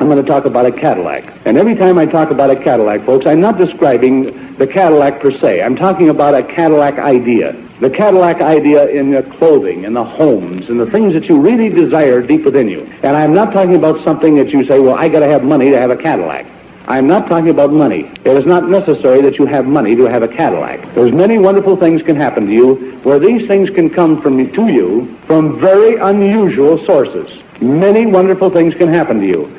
I'm going to talk about a Cadillac. And every time I talk about a Cadillac, folks, I'm not describing the Cadillac per se. I'm talking about a Cadillac idea. The Cadillac idea in the clothing, in the homes, and the things that you really desire deep within you. And I'm not talking about something that you say, well, I got to have money to have a Cadillac. I'm not talking about money. It is not necessary that you have money to have a Cadillac. There's many wonderful things can happen to you where these things can come to you from very unusual sources. Many wonderful things can happen to you.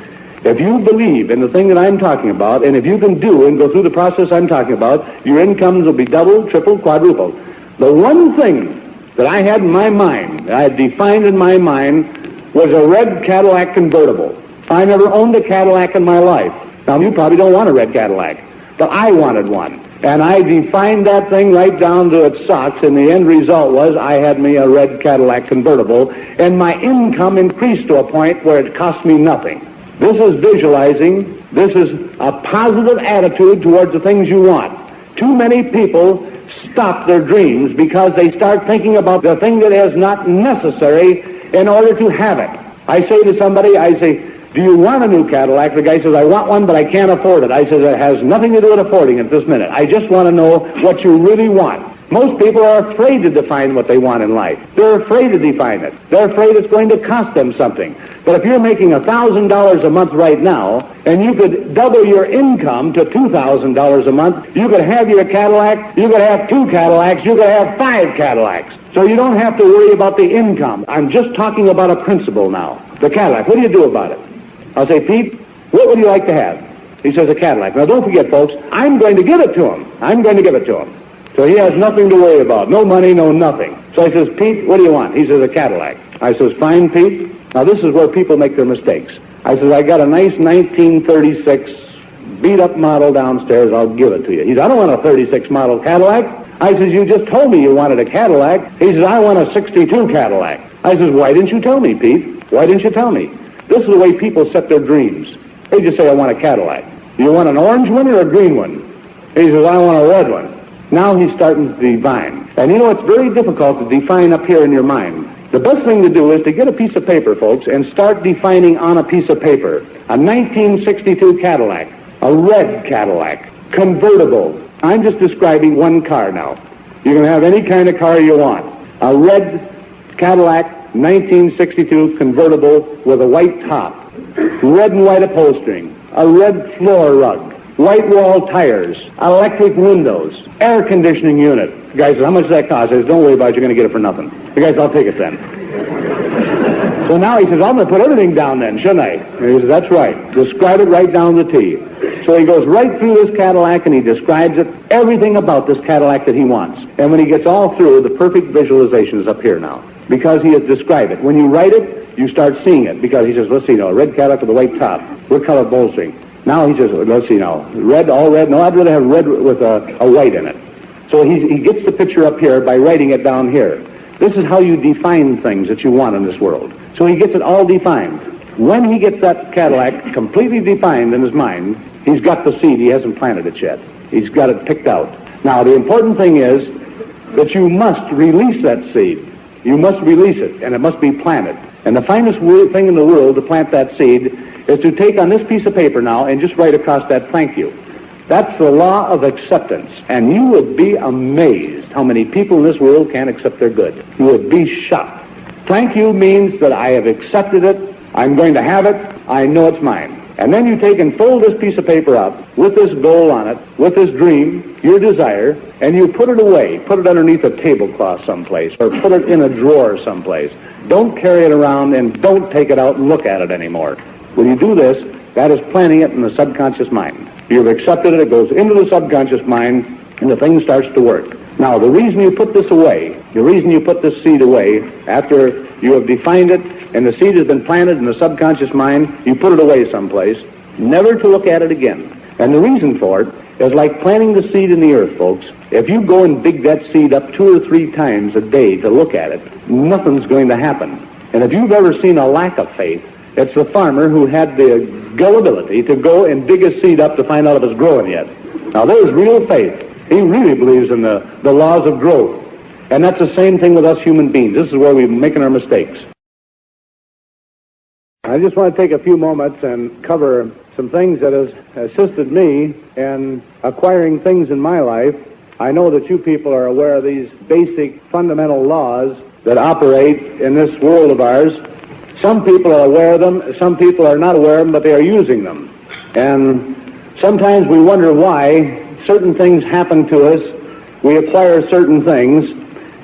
If you believe in the thing that I'm talking about, and if you can do and go through the process I'm talking about, your incomes will be doubled, tripled, quadrupled. The one thing that I had in my mind, that I had defined in my mind, was a red Cadillac convertible. I never owned a Cadillac in my life. Now, you probably don't want a red Cadillac, but I wanted one. And I defined that thing right down to its socks, and the end result was I had me a red Cadillac convertible, and my income increased to a point where it cost me nothing. This is visualizing. This is a positive attitude towards the things you want. Too many people stop their dreams because they start thinking about the thing that is not necessary in order to have it. I say to somebody, I say, do you want a new Cadillac? The guy says, I want one, but I can't afford it. I said, it has nothing to do with affording it this minute. I just want to know what you really want. Most people are afraid to define what they want in life. They're afraid to define it. They're afraid it's going to cost them something. But if you're making $1,000 a month right now, and you could double your income to $2,000 a month, you could have your Cadillac, you could have 2 Cadillacs, you could have 5 Cadillacs. So you don't have to worry about the income. I'm just talking about a principle now. The Cadillac, what do you do about it? I'll say, Pete, what would you like to have? He says, a Cadillac. Now, don't forget, folks, I'm going to give it to him. I'm going to give it to him. So he has nothing to worry about. No money, no nothing. So I says, Pete, what do you want? He says, a Cadillac. I says, fine, Pete. Now, this is where people make their mistakes. I says, I got a nice 1936 beat-up model downstairs. I'll give it to you. He says, I don't want a 36 model Cadillac. I says, you just told me you wanted a Cadillac. He says, I want a 62 Cadillac. I says, why didn't you tell me, Pete? Why didn't you tell me? This is the way people set their dreams. They just say, I want a Cadillac. You want an orange one or a green one? He says, I want a red one. Now he's starting to define. And you know, it's very difficult to define up here in your mind. The best thing to do is to get a piece of paper, folks, and start defining on a piece of paper. A 1962 Cadillac, a red Cadillac, convertible. I'm just describing one car now. You can have any kind of car you want. A red Cadillac 1962 convertible with a white top, red and white upholstering, a red floor rug, white wall tires, electric windows, air conditioning unit. The guy says, how much does that cost? I says, don't worry about it, you're going to get it for nothing. The guy says, I'll take it then. So now he says, I'm going to put everything down then, shouldn't I? And he says, that's right. Describe it right down the T. So he goes right through this Cadillac and he describes it, everything about this Cadillac that he wants. And when he gets all through, the perfect visualization is up here now. Because he has described it. When you write it, you start seeing it. Because he says, let's see now, a red Cadillac with a white top. What color bolstering? Now he says, let's see now, red, all red. No, I'd rather have red with a white in it. So he gets the picture up here by writing it down here. This is how you define things that you want in this world. So he gets it all defined. When he gets that Cadillac completely defined in his mind, he's got the seed. He hasn't planted it yet. He's got it picked out. Now, the important thing is that you must release that seed. You must release it, and it must be planted. And the finest thing in the world to plant that seed is to take on this piece of paper now and just write across that, thank you. That's the law of acceptance. And you would be amazed how many people in this world can't accept their good. You would be shocked. Thank you means that I have accepted it, I'm going to have it, I know it's mine. And then you take and fold this piece of paper up with this goal on it, with this dream, your desire, and you put it away. Put it underneath a tablecloth someplace, or put it in a drawer someplace. Don't carry it around and don't take it out and look at it anymore. When you do this, that is planting it in the subconscious mind. You've accepted it, it goes into the subconscious mind, and the thing starts to work. Now, the reason you put this away, the reason you put this seed away, after you have defined it, and the seed has been planted in the subconscious mind, you put it away someplace, never to look at it again. And the reason for it is like planting the seed in the earth, folks. If you go and dig that seed up 2 or 3 times a day to look at it, nothing's going to happen. And if you've ever seen a lack of faith, it's the farmer who had the gullibility to go and dig his seed up to find out if it's growing yet. Now, there's real faith. He really believes in the laws of growth. And that's the same thing with us human beings. This is where we're making our mistakes. I just want to take a few moments and cover some things that has assisted me in acquiring things in my life. I know that you people are aware of these basic fundamental laws that operate in this world of ours. Some people are aware of them, some people are not aware of them, but they are using them. And sometimes we wonder why certain things happen to us, we acquire certain things,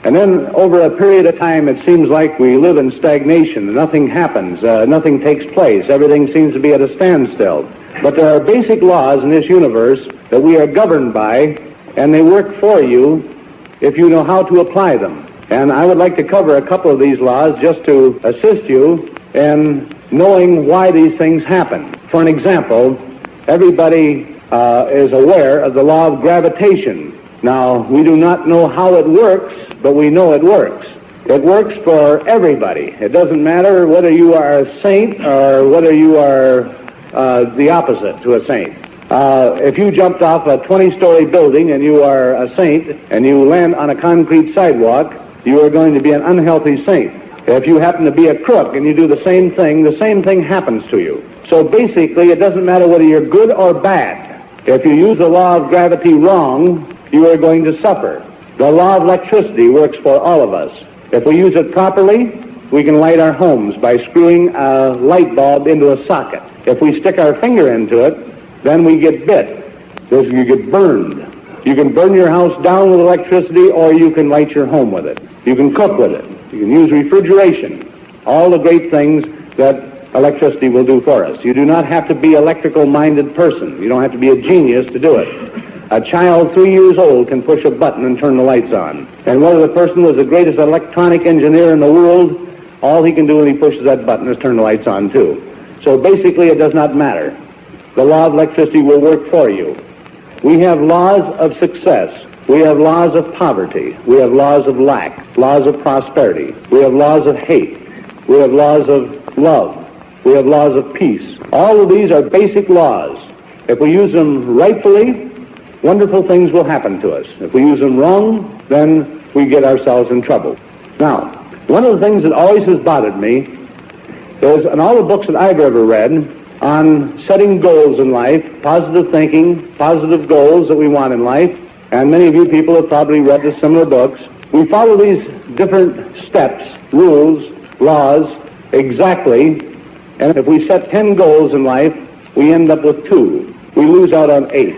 and then over a period of time it seems like we live in stagnation. Nothing happens, nothing takes place, everything seems to be at a standstill. But there are basic laws in this universe that we are governed by, and they work for you if you know how to apply them. And I would like to cover a couple of these laws just to assist you in knowing why these things happen. For an example, everybody is aware of the law of gravitation. Now, we do not know how it works, but we know it works. It works for everybody. It doesn't matter whether you are a saint or whether you are the opposite to a saint. If you jumped off a 20-story building and you are a saint and you land on a concrete sidewalk, you are going to be an unhealthy saint. If you happen to be a crook and you do the same thing happens to you. So basically, it doesn't matter whether you're good or bad. If you use the law of gravity wrong, you are going to suffer. The law of electricity works for all of us. If we use it properly, we can light our homes by screwing a light bulb into a socket. If we stick our finger into it, then we get bit. You get burned. You can burn your house down with electricity, or you can light your home with it. You can cook with it. You can use refrigeration. All the great things that electricity will do for us. You do not have to be an electrical-minded person. You don't have to be a genius to do it. A child 3 years old can push a button and turn the lights on. And whether the person was the greatest electronic engineer in the world, all he can do when he pushes that button is turn the lights on too. So basically it does not matter. The law of electricity will work for you. We have laws of success. We have laws of poverty. We have laws of lack, laws of prosperity. We have laws of hate. We have laws of love. We have laws of peace. All of these are basic laws. If we use them rightfully, wonderful things will happen to us. If we use them wrong, then we get ourselves in trouble. Now, one of the things that always has bothered me is, in all the books that I've ever read on setting goals in life, positive thinking, positive goals that we want in life, and many of you people have probably read the similar books, we follow these different steps, rules, laws, exactly, and if we set 10 goals in life, we end up with 2. We lose out on 8.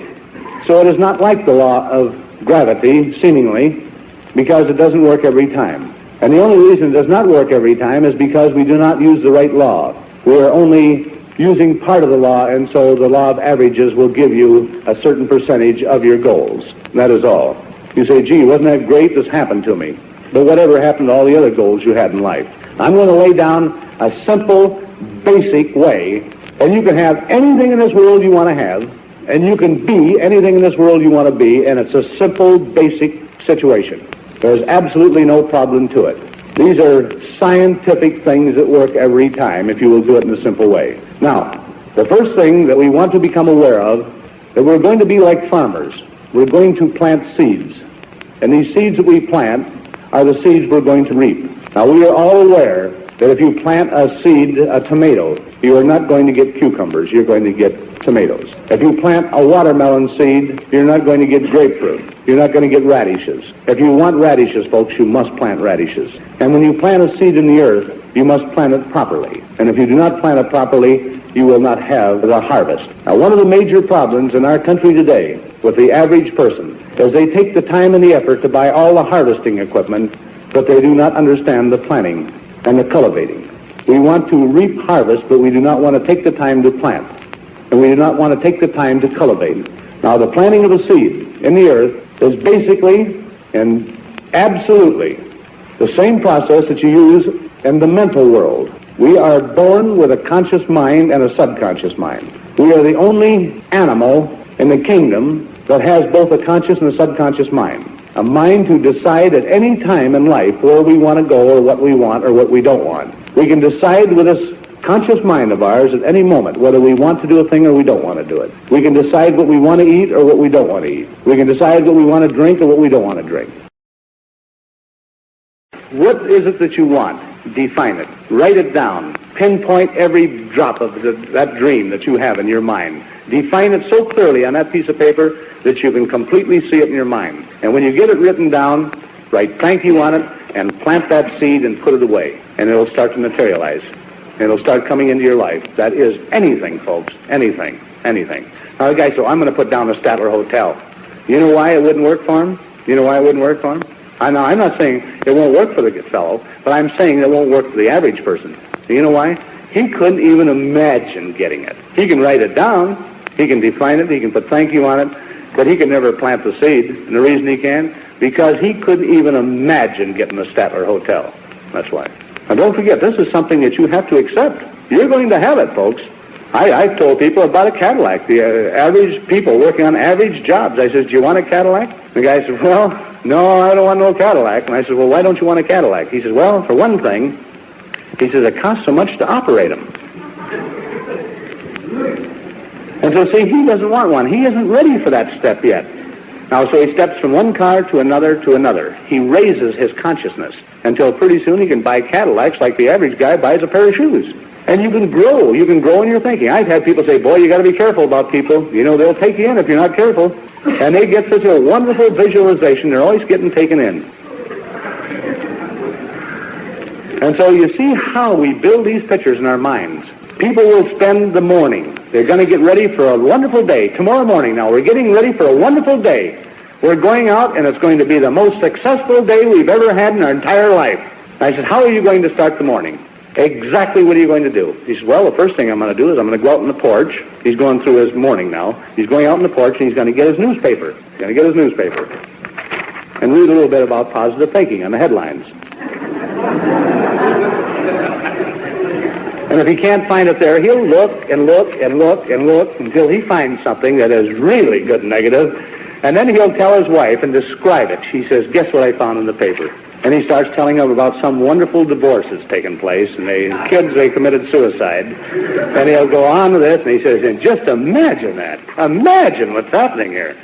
So it is not like the law of gravity, seemingly, because it doesn't work every time. And the only reason it does not work every time is because we do not use the right law. We are only using part of the law, and so the law of averages will give you a certain percentage of your goals. That is all. You say, gee, wasn't that great? This happened to me. But whatever happened to all the other goals you had in life? I'm going to lay down a simple, basic way, and you can have anything in this world you want to have, and you can be anything in this world you want to be, and it's a simple, basic situation. There's absolutely no problem to it. These are scientific things that work every time if you will do it in a simple way. Now, the first thing that we want to become aware of, that we're going to be like farmers. We're going to plant seeds. And these seeds that we plant are the seeds we're going to reap. Now, we are all aware that if you plant a seed, a tomato, you are not going to get cucumbers. You're going to get tomatoes. If you plant a watermelon seed, you're not going to get grapefruit. You're not going to get radishes. If you want radishes, folks, you must plant radishes. And when you plant a seed in the earth, you must plant it properly. And if you do not plant it properly, you will not have the harvest. Now, one of the major problems in our country today with the average person is they take the time and the effort to buy all the harvesting equipment, but they do not understand the planting and the cultivating. We want to reap harvest, but we do not want to take the time to plant. And we do not want to take the time to cultivate. Now, the planting of a seed in the earth is basically and absolutely the same process that you use in the mental world. We are born with a conscious mind and a subconscious mind. We are the only animal in the kingdom that has both a conscious and a subconscious mind. A mind to decide at any time in life where we want to go or what we want or what we don't want. We can decide with this conscious mind of ours at any moment whether we want to do a thing or we don't want to do it. We can decide what we want to eat or what we don't want to eat. We can decide what we want to drink or what we don't want to drink. What is it that you want? Define it. Write it down. Pinpoint every drop of that dream that you have in your mind. Define it so clearly on that piece of paper that you can completely see it in your mind. And when you get it written down, write thank you on it and plant that seed and put it away. And it'll start to materialize. It'll start coming into your life. That is anything, folks. Anything. Anything. Now the guy said, I'm going to put down the Statler Hotel. You know why it wouldn't work for him? You know why it wouldn't work for him? I'm not saying it won't work for the fellow, but I'm saying it won't work for the average person. You know why? He couldn't even imagine getting it. He can write it down, he can define it, he can put thank you on it, but he can never plant the seed. And the reason he can, because he couldn't even imagine getting the Statler Hotel. That's why. And don't forget, this is something that you have to accept. You're going to have it, folks. I've told people about a Cadillac, the average people working on average jobs. I said, do you want a Cadillac? The guy said, well, no, I don't want no Cadillac. And I said, well, why don't you want a Cadillac? He says, well, for one thing, he says, it costs so much to operate them. And so, see, he doesn't want one. He isn't ready for that step yet. Now, so he steps from one car to another to another. He raises his consciousness until pretty soon he can buy Cadillacs like the average guy buys a pair of shoes. And you can grow. You can grow in your thinking. I've had people say, boy, you got to be careful about people. You know, they'll take you in if you're not careful. And they get such a wonderful visualization. They're always getting taken in. And so you see how we build these pictures in our minds. People will spend the morning. They're going to get ready for a wonderful day. Tomorrow morning now, we're getting ready for a wonderful day. We're going out, and it's going to be the most successful day we've ever had in our entire life. I said, how are you going to start the morning? Exactly what are you going to do? He said, well, the first thing I'm going to do is I'm going to go out on the porch. He's going through his morning now. He's going out on the porch, and he's going to get his newspaper. He's going to get his newspaper and read a little bit about positive thinking on the headlines. And if he can't find it there, he'll look and look and look and look until he finds something that is really good and negative. And then he'll tell his wife and describe it. She says, guess what I found in the paper? And he starts telling them about some wonderful divorce that's taken place, and they committed suicide. And he'll go on with this, and he says, and just imagine that. Imagine what's happening here.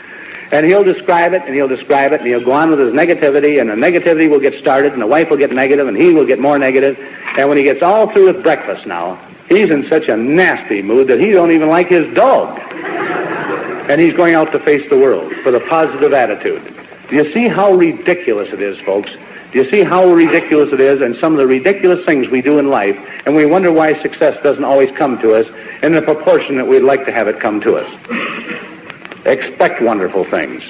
And he'll describe it, and he'll describe it, and he'll go on with his negativity, and the negativity will get started, and the wife will get negative, and he will get more negative. And when he gets all through with breakfast now, he's in such a nasty mood that he don't even like his dog. And he's going out to face the world with a positive attitude. Do you see how ridiculous it is, folks? Do you see how ridiculous it is and some of the ridiculous things we do in life, and we wonder why success doesn't always come to us in the proportion that we'd like to have it come to us? Expect wonderful things.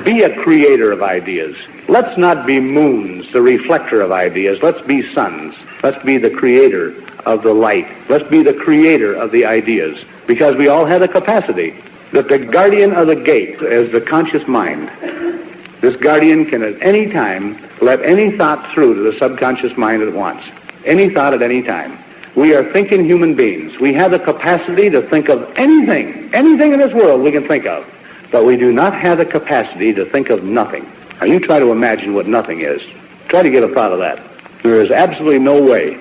Be a creator of ideas. Let's not be moons, the reflector of ideas. Let's be suns. Let's be the creator of the light. Let's be the creator of the ideas, because we all have the capacity. That the guardian of the gate is the conscious mind. This guardian can at any time let any thought through to the subconscious mind at once. Any thought at any time. We are thinking human beings. We have the capacity to think of anything in this world we can think of. But we do not have the capacity to think of nothing. Now you try to imagine what nothing is. Try to get a thought of that. There is absolutely no way.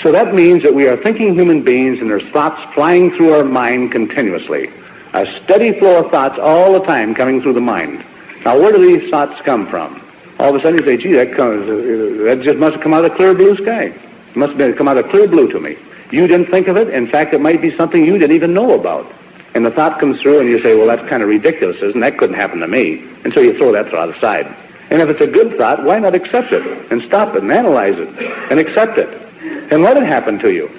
So that means that we are thinking human beings, and there's thoughts flying through our mind continuously. A steady flow of thoughts all the time coming through the mind. Now, where do these thoughts come from? All of a sudden you say, gee, that just must have come out of the clear blue sky. It must have come out of clear blue to me. You didn't think of it. In fact, it might be something you didn't even know about. And the thought comes through, and you say, well, that's kind of ridiculous, isn't it? That couldn't happen to me. And so you throw that thought aside. And if it's a good thought, why not accept it and stop it and analyze it and accept it and let it happen to you?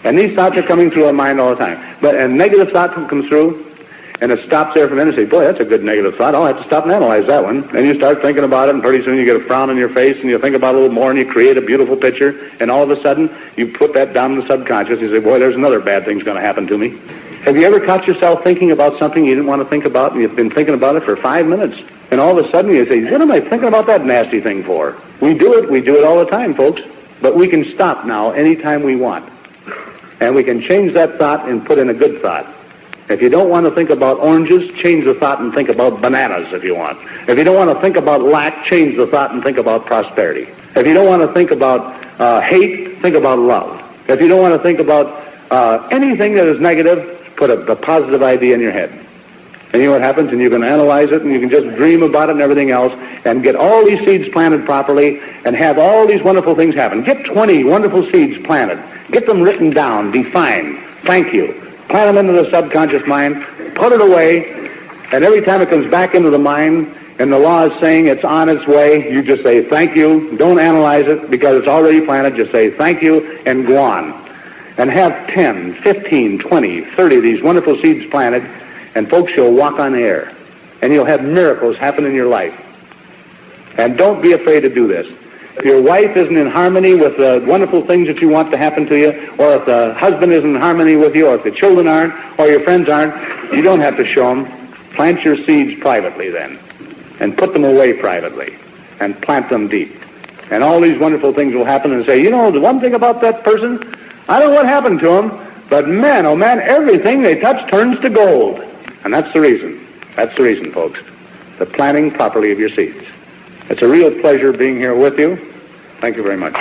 And these thoughts are coming through our mind all the time. But a negative thought comes through, and it stops there for a minute and say, boy, that's a good negative thought. I'll have to stop and analyze that one. And you start thinking about it, and pretty soon you get a frown on your face, and you think about it a little more, and you create a beautiful picture, and all of a sudden you put that down in the subconscious, and you say, boy, there's another bad thing's going to happen to me. Have you ever caught yourself thinking about something you didn't want to think about, and you've been thinking about it for 5 minutes, and all of a sudden you say, what am I thinking about that nasty thing for? We do it all the time, folks. But we can stop now anytime we want. And we can change that thought and put in a good thought. If you don't want to think about oranges, change the thought and think about bananas if you want. If you don't want to think about lack, change the thought and think about prosperity. If you don't want to think about hate, think about love. If you don't want to think about anything that is negative, put a positive idea in your head. And you know what happens? And you can analyze it, and you can just dream about it and everything else, and get all these seeds planted properly, and have all these wonderful things happen. Get 20 wonderful seeds planted, Get them written down, defined. Thank you. Plant them into the subconscious mind, put it away, and every time it comes back into the mind, and the law is saying it's on its way, you just say thank you. Don't analyze it because it's already planted. Just say thank you and go on. And have 10, 15, 20, 30 of these wonderful seeds planted, and folks, you'll walk on air. And you'll have miracles happen in your life. And don't be afraid to do this. If your wife isn't in harmony with the wonderful things that you want to happen to you, or if the husband isn't in harmony with you, or if the children aren't, or your friends aren't, you don't have to show them. Plant your seeds privately then, and put them away privately, and plant them deep. And all these wonderful things will happen, and say, you know, the one thing about that person, I don't know what happened to him, but man, oh man, everything they touch turns to gold. And that's the reason. That's the reason, folks. The planting properly of your seeds. It's a real pleasure being here with you. Thank you very much.